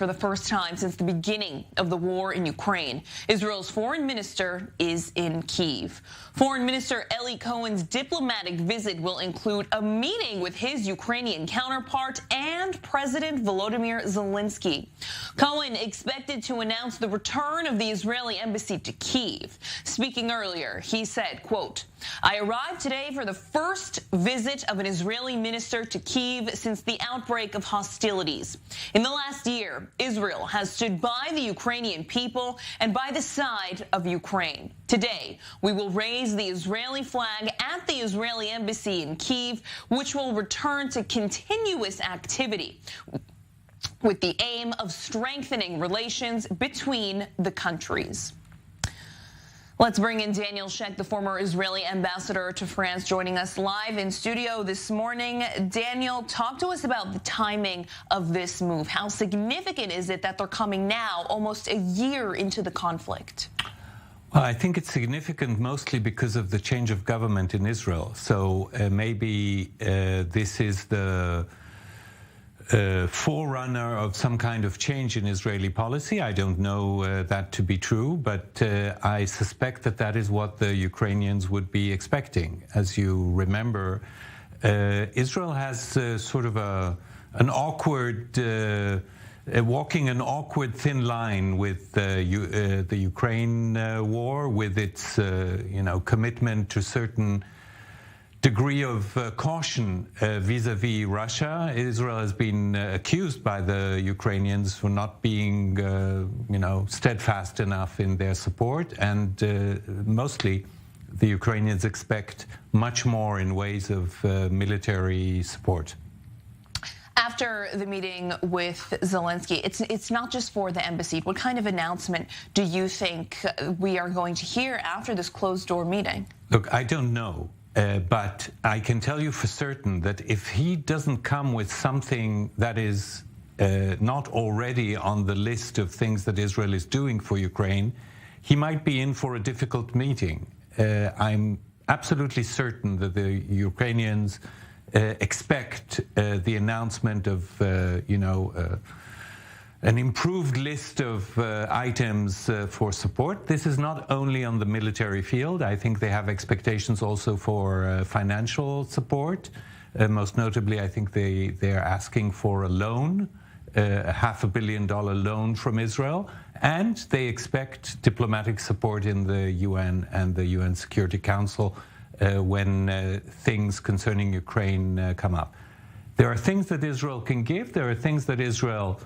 For the first time since the beginning of the war in Ukraine, Israel's foreign minister is in Kyiv. Foreign Minister Eli Cohen's diplomatic visit will include a meeting with his Ukrainian counterpart and President Volodymyr Zelensky. Cohen expected to announce the return of the Israeli embassy to Kyiv. Speaking earlier, he said, quote, "I arrived today for the first visit of an Israeli minister to Kyiv since the outbreak of hostilities. In the last year, Israel has stood by the Ukrainian people and by the side of Ukraine. Today, we will raise the Israeli flag at the Israeli embassy in Kyiv, which will return to continuous activity with the aim of strengthening relations between the countries." Let's bring in Daniel Shek, the former Israeli ambassador to France, joining us live in studio this morning. Daniel, talk to us about the timing of this move. How significant is it that they're coming now, almost a year into the conflict? Well, I think it's significant mostly because of the change of government in Israel. So maybe this is the forerunner of some kind of change in Israeli policy. I don't know that to be true, but I suspect that that is what the Ukrainians would be expecting. As you remember, Israel has sort of an awkward, walking an awkward thin line with the Ukraine war, with its commitment to certain degree of caution vis-a-vis Russia. Israel has been accused by the Ukrainians for not being, steadfast enough in their support, and mostly the Ukrainians expect much more in ways of military support. After the meeting with Zelensky, it's not just for the embassy. What kind of announcement do you think we are going to hear after this closed-door meeting? Look, I don't know. But I can tell you for certain that if he doesn't come with something that is not already on the list of things that Israel is doing for Ukraine, he might be in for a difficult meeting. I'm absolutely certain that the Ukrainians expect the announcement of, an improved list of items for support. This is not only on the military field. I think they have expectations also for financial support. Most notably, I think they are asking for a loan, a $500 million loan from Israel, and they expect diplomatic support in the UN and the UN Security Council when things concerning Ukraine come up. There are things that Israel can give. There are things that Israel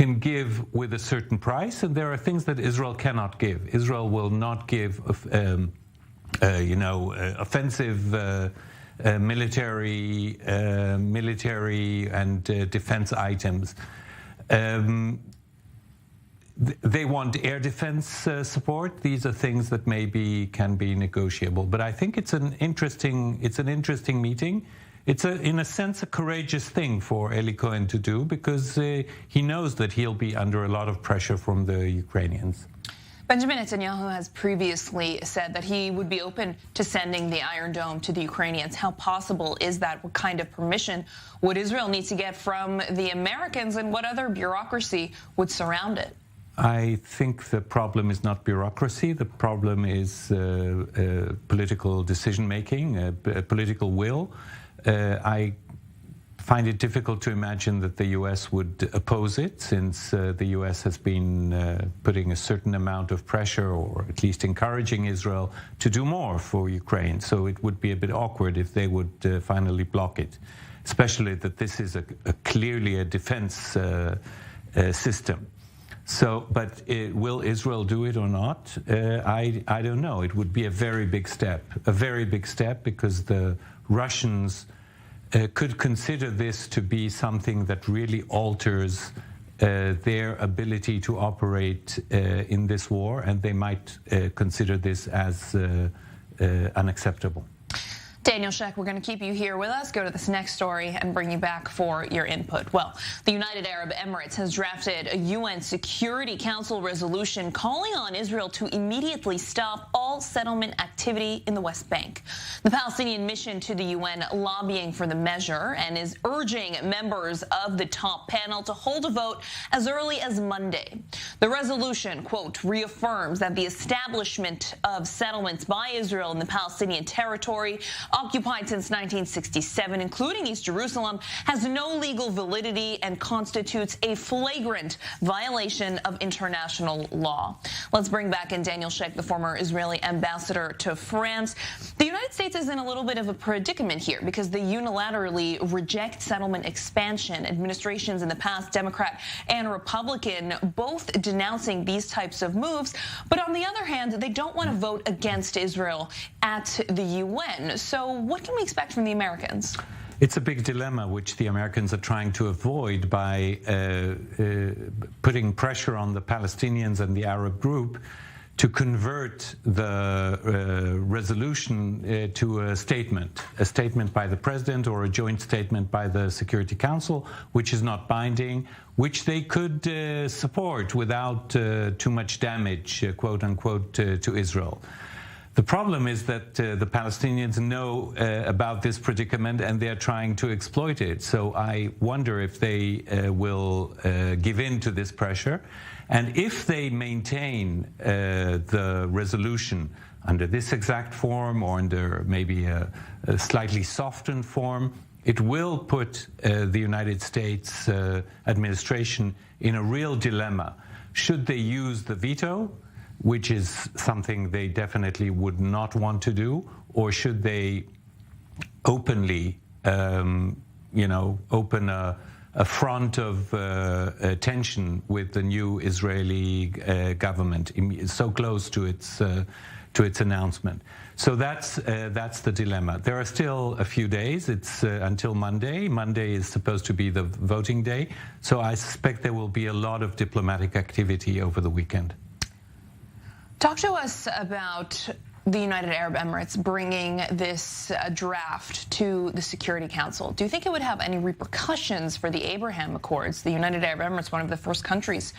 can give with a certain price, and there are things that Israel cannot give. Israel will not give, offensive military and defense items. They want air defense support. These are things that maybe can be negotiable. But I think it's an interesting meeting. It's, in a sense, a courageous thing for Eli Cohen to do, because he knows that he'll be under a lot of pressure from the Ukrainians. Benjamin Netanyahu has previously said that he would be open to sending the Iron Dome to the Ukrainians. How possible is that? What kind of permission would Israel need to get from the Americans, and what other bureaucracy would surround it? I think the problem is not bureaucracy. The problem is political decision-making, political will. I find it difficult to imagine that the U.S. would oppose it, since the U.S. has been putting a certain amount of pressure, or at least encouraging Israel to do more for Ukraine. So it would be a bit awkward if they would finally block it, especially that this is clearly a defense system. So, but will Israel do it or not? I don't know. It would be a very big step, because the Russians could consider this to be something that really alters their ability to operate in this war, and they might consider this as unacceptable. Daniel Shek, we're going to keep you here with us. Go to this next story and bring you back for your input. Well, the United Arab Emirates has drafted a UN Security Council resolution calling on Israel to immediately stop all settlement activity in the West Bank. The Palestinian mission to the UN lobbying for the measure and is urging members of the top panel to hold a vote as early as Monday. The resolution, quote, reaffirms that the establishment of settlements by Israel in the Palestinian territory occupied since 1967, including East Jerusalem, has no legal validity and constitutes a flagrant violation of international law. Let's bring back in Daniel Shek, the former Israeli ambassador to France. The United States is in a little bit of a predicament here because they unilaterally reject settlement expansion. Administrations in the past, Democrat and Republican, both denouncing these types of moves. But on the other hand, they don't want to vote against Israel at the UN. So what can we expect from the Americans? It's a big dilemma which the Americans are trying to avoid by putting pressure on the Palestinians and the Arab group to convert the resolution to a statement by the president or a joint statement by the Security Council, which is not binding, which they could support without too much damage, quote unquote, to Israel. The problem is that the Palestinians know about this predicament and they're trying to exploit it. So I wonder if they will give in to this pressure. And if they maintain the resolution under this exact form or under maybe a slightly softened form, it will put the United States administration in a real dilemma. Should they use the veto, which is something they definitely would not want to do, or should they openly, open a front of tension with the new Israeli government, so close to its announcement? So that's the dilemma. There are still a few days. It's until Monday. Monday is supposed to be the voting day. So I suspect there will be a lot of diplomatic activity over the weekend. Talk to us about the United Arab Emirates bringing this draft to the Security Council. Do you think it would have any repercussions for the Abraham Accords? The United Arab Emirates, one of the first countries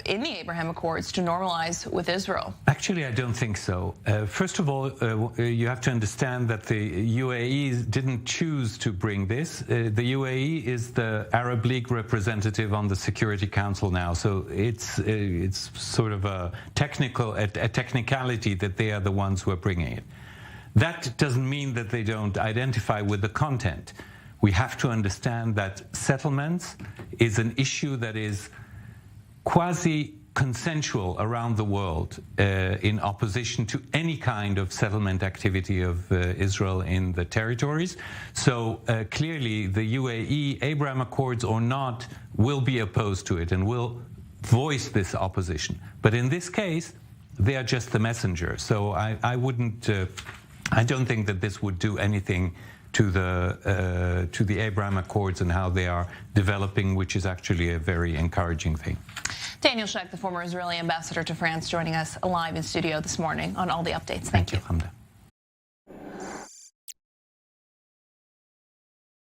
in the Abraham Accords to normalize with Israel. Actually, I don't think so. First of all, you have to understand that the UAE didn't choose to bring this. The UAE is the Arab League representative on the Security Council now, so it's sort of a technicality that they are the ones who are bringing it. That doesn't mean that they don't identify with the content. We have to understand that settlements is an issue that is quasi-consensual around the world in opposition to any kind of settlement activity of Israel in the territories. So clearly the UAE, Abraham Accords or not, will be opposed to it and will voice this opposition. But in this case, they are just the messenger. So I wouldn't. I don't think that this would do anything to the Abraham Accords and how they are developing, which is actually a very encouraging thing. Daniel Shek, the former Israeli ambassador to France, joining us live in studio this morning on all the updates. Thank you. Hamda.